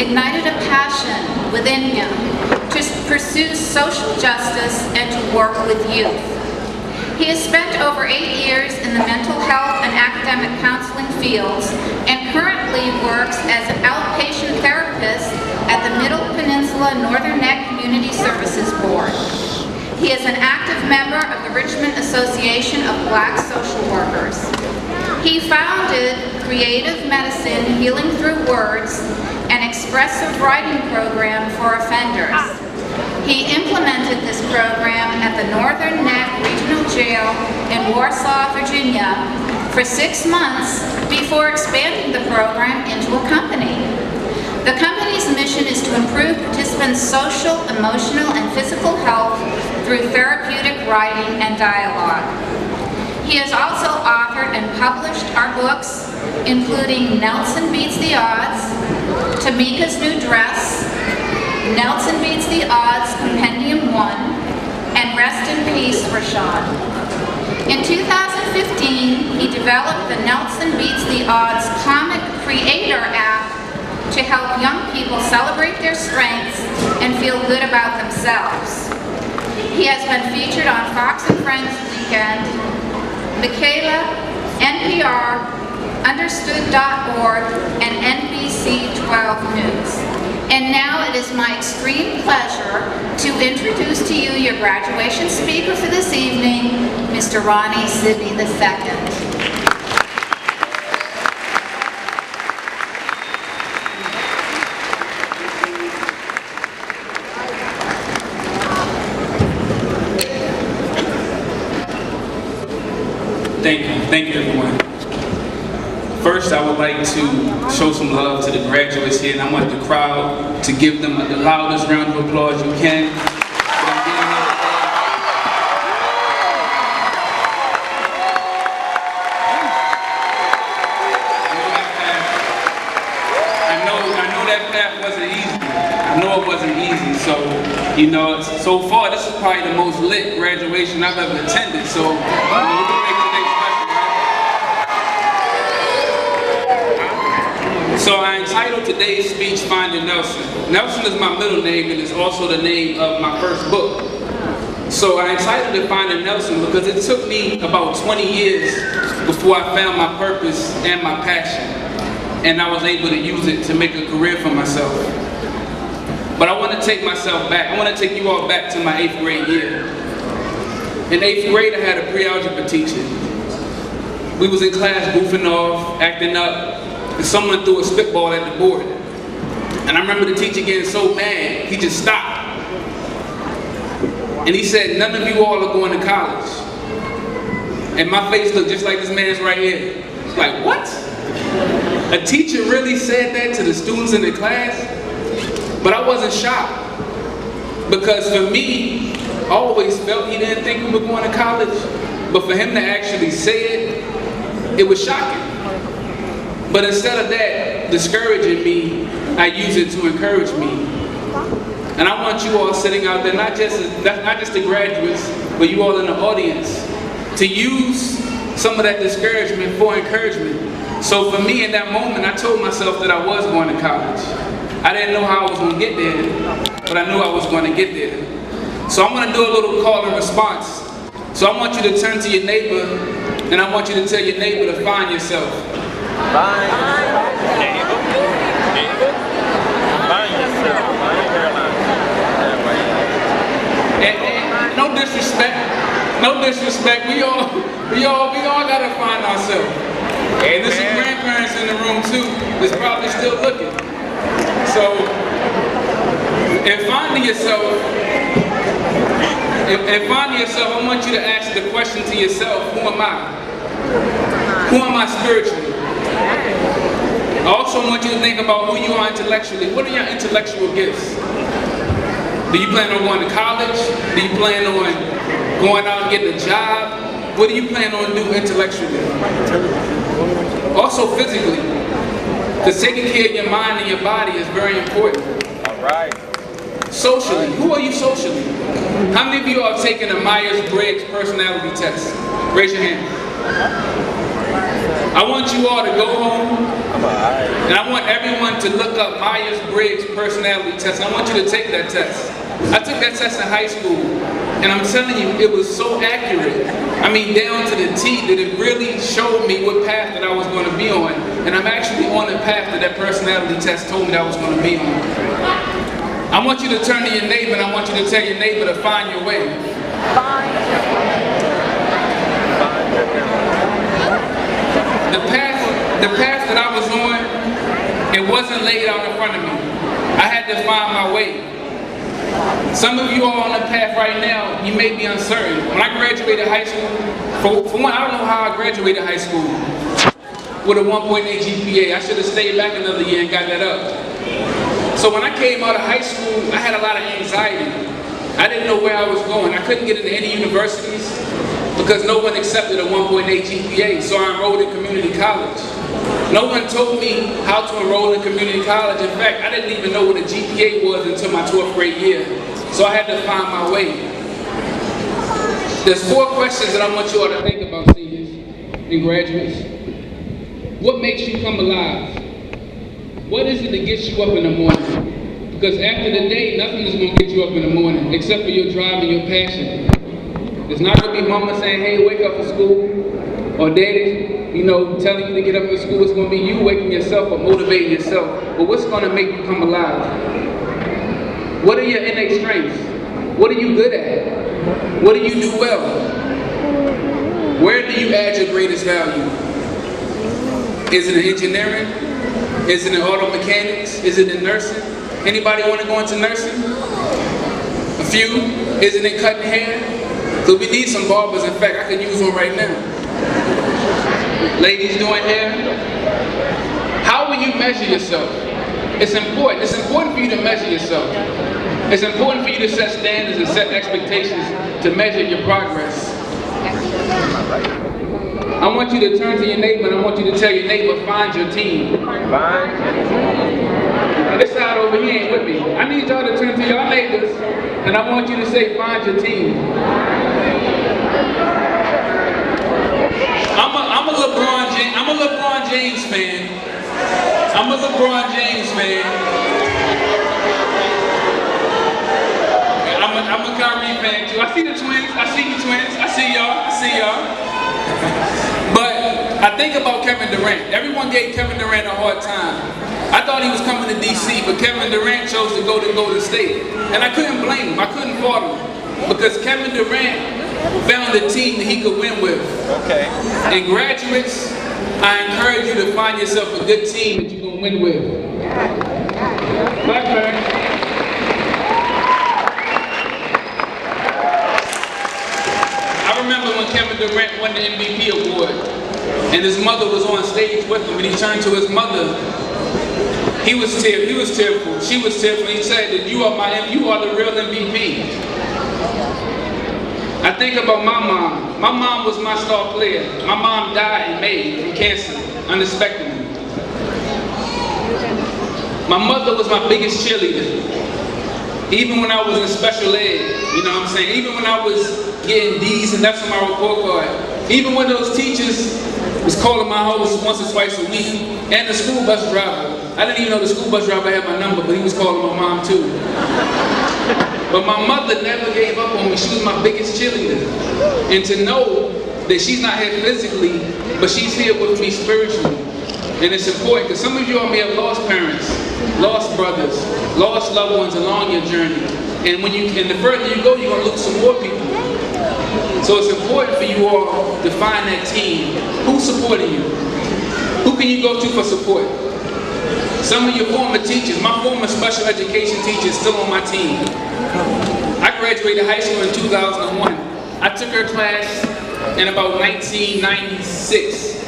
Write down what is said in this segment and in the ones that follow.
ignited a passion within him to pursue social justice and to work with youth. He has spent over 8 years in the mental health and academic counseling fields and currently works as an outpatient therapist at the Middle Peninsula Northern Neck Community Services Board. He is an active member of the Richmond Association of Black Social Workers. He founded Creative Medicine Healing Through Words, an expressive writing program for offenders. He implemented this program at the Northern Neck Regional Jail in Warsaw, Virginia for 6 months before expanding the program into a company. The company's mission is to improve participants' social, emotional, and physical health through therapeutic writing and dialogue. He has also authored and published our books, including Nelson Beats the Odds, Tamika's New Dress, Nelson Beats the Odds Compendium 1, and Rest in Peace, Rashawn. In 2015, he developed the Nelson Beats the Odds Comic Creator app to help young people celebrate their strengths and feel good about themselves. He has been featured on Fox and Friends Weekend, Michaela, NPR, Understood.org, and NBC 12 News. And now it is my extreme pleasure to introduce to you your graduation speaker for this evening, Mr. Ronnie Sidney II. Thank you everyone. First, I would like to show some love to the graduates here, and I want the crowd to give them the loudest round of applause you can. I know that path wasn't easy. I know it wasn't easy, so, you know, so far this is probably the most lit graduation I've ever attended, so, you know, we'll make the next special, right? So I entitled today's speech, Finding Nelson. Nelson is my middle name and is also the name of my first book. So I entitled it Finding Nelson because it took me about 20 years before I found my purpose and my passion, and I was able to use it to make a career for myself. But I want to take myself back. I want to take you all back to my 8th grade year. In 8th grade, I had a pre-algebra teacher. We was in class goofing off, acting up, and someone threw a spitball at the board. And I remember the teacher getting so mad, he just stopped. And he said, "None of you all are going to college." And my face looked just like this man's right here. Like, what? A teacher really said that to the students in the class? But I wasn't shocked, because for me, I always felt he didn't think we were going to college, but for him to actually say it, it was shocking. But instead of that discouraging me, I use it to encourage me. And I want you all sitting out there, not just the graduates, but you all in the audience, to use some of that discouragement for encouragement. So for me in that moment, I told myself that I was going to college. I didn't know how I was going to get there, but I knew I was going to get there. So I'm going to do a little call and response. So I want you to turn to your neighbor, and I want you to tell your neighbor to find yourself. Find yourself. Neighbor. Find yourself. And no disrespect. We all gotta find ourselves. And there's some grandparents in the room too that's probably still looking. So, in finding yourself, I want you to ask the question to yourself: who am I? Who am I spiritually? I also want you to think about who you are intellectually. What are your intellectual gifts? Do you plan on going to college? Do you plan on going out and getting a job? What do you plan on doing intellectually? Also physically, because taking care of your mind and your body is very important. All right. Socially, who are you socially? How many of you have taken a Myers-Briggs personality test? Raise your hand. I want you all to go home, and I want everyone to look up Myers-Briggs personality test. I want you to take that test. I took that test in high school, and I'm telling you, it was so accurate. I mean, down to the T, that it really showed me what path that I was going to be on. And I'm actually on the path that that personality test told me that I was going to be on. I want you to turn to your neighbor, and I want you to tell your neighbor to find your way. The path that I was on, it wasn't laid out in front of me. I had to find my way. Some of you are on the path right now, you may be uncertain. When I graduated high school, for one, I don't know how I graduated high school with a 1.8 GPA. I should have stayed back another year and got that up. So when I came out of high school, I had a lot of anxiety. I didn't know where I was going. I couldn't get into any universities because no one accepted a 1.8 GPA, so I enrolled in community college. No one told me how to enroll in community college. In fact, I didn't even know what a GPA was until my 12th grade year. So I had to find my way. There's 4 questions that I want you all to think about, seniors and graduates. What makes you come alive? What is it that gets you up in the morning? Because after the day, nothing is going to get you up in the morning except for your drive and your passion. It's not going to be mama saying, hey, wake up for school, or daddy, telling you to get up for school. It's going to be you waking yourself up, motivating yourself. But what's going to make you come alive? What are your innate strengths? What are you good at? What do you do well? Where do you add your greatest value? Is it in engineering? Is it in auto mechanics? Is it in nursing? Anybody want to go into nursing? A few? Is it in cutting hair? So we need some barbers. In fact, I can use one right now. Ladies doing hair. How will you measure yourself? It's important. It's important for you to measure yourself. It's important for you to set standards and set expectations to measure your progress. I want you to turn to your neighbor and I want you to tell your neighbor, find your team. Now this side over here ain't with me. I need y'all to turn to your neighbors and I want you to say, find your team. I'm a LeBron James fan. I'm a LeBron James fan. I'm a Kyrie fan too. I see the twins. I see you twins. I see y'all. But I think about Kevin Durant. Everyone gave Kevin Durant a hard time. I thought he was coming to DC, but Kevin Durant chose to go to Golden State. And I couldn't blame him. I couldn't fault him. Because Kevin Durant found a team that he could win with. Okay. And graduates, I encourage you to find yourself a good team that you can win with. Blackburn. I remember when Kevin Durant won the MVP award, and his mother was on stage with him, and he turned to his mother. He was tearful. She was tearful. He said that you are the real MVP. I think about my mom. My mom was my star player. My mom died in May from cancer, unexpectedly. My mother was my biggest cheerleader. Even when I was in special ed, you know what I'm saying? Even when I was getting D's and F's on my report card. Even when those teachers was calling my house once or twice a week. And the school bus driver. I didn't even know the school bus driver had my number, but he was calling my mom too. But my mother never gave up on me. She was my biggest cheerleader. And to know that she's not here physically, but she's here with me spiritually. And it's important because some of you all may have lost parents, lost brothers, lost loved ones along your journey. And the further you go, you're going to lose some more people. So it's important for you all to find that team. Who's supporting you? Who can you go to for support? Some of your former teachers, my former special education teacher is still on my team. I graduated high school in 2001. I took her class in about 1996.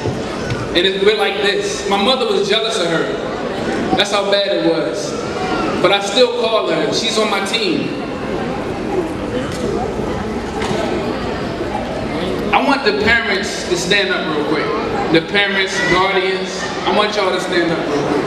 And it went like this. My mother was jealous of her. That's how bad it was. But I still call her. She's on my team. I want the parents to stand up real quick. The parents, guardians, I want y'all to stand up real quick.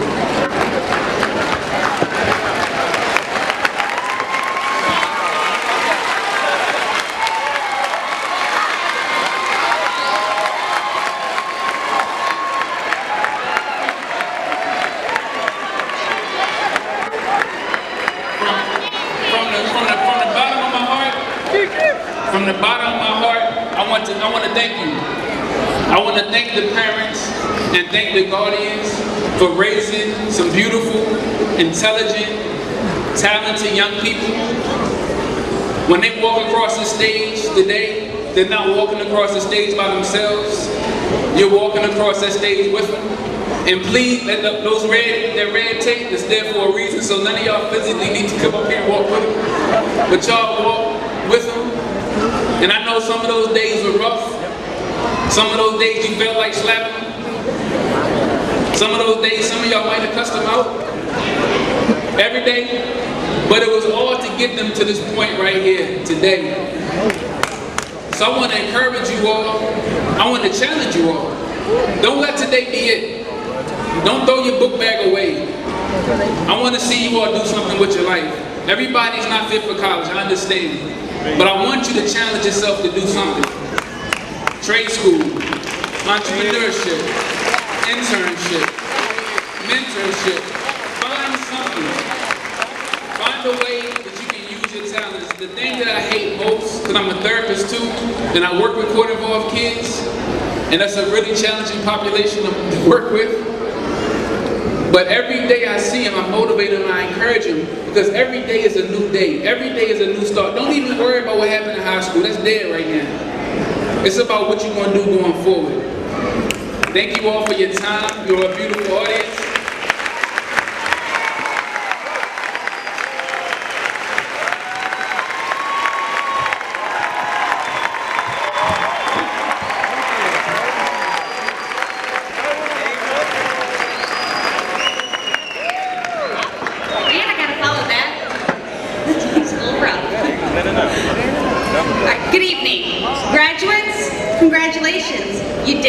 from the bottom of my heart, I want to thank you. I want to thank the parents and thank the guardians for raising some beautiful, intelligent, talented young people. When they walk across the stage today, they're not walking across the stage by themselves. You're walking across that stage with them. And please, that red tape is there for a reason, so none of y'all physically need to come up here and walk with them. But y'all walk with them. And I know some of those days were rough. Some of those days you felt like slapping them. Some of those days, some of y'all might have cussed them out. Every day. But it was all to get them to this point right here, today. So I want to encourage you all. I want to challenge you all. Don't let today be it. Don't throw your book bag away. I want to see you all do something with your life. Everybody's not fit for college, I understand. But I want you to challenge yourself to do something. Trade school, entrepreneurship, internship, mentorship. Find something. Find a way that you can use your talents. The thing that I hate most, because I'm a therapist too, and I work with court-involved kids, and that's a really challenging population to work with. But every day I see him, I motivate him and I encourage him, because every day is a new day. Every day is a new start. Don't even worry about what happened in high school. That's dead right now. It's about what you're going to do going forward. Thank you all for your time. You're a beautiful audience. Good evening. Graduates, congratulations. You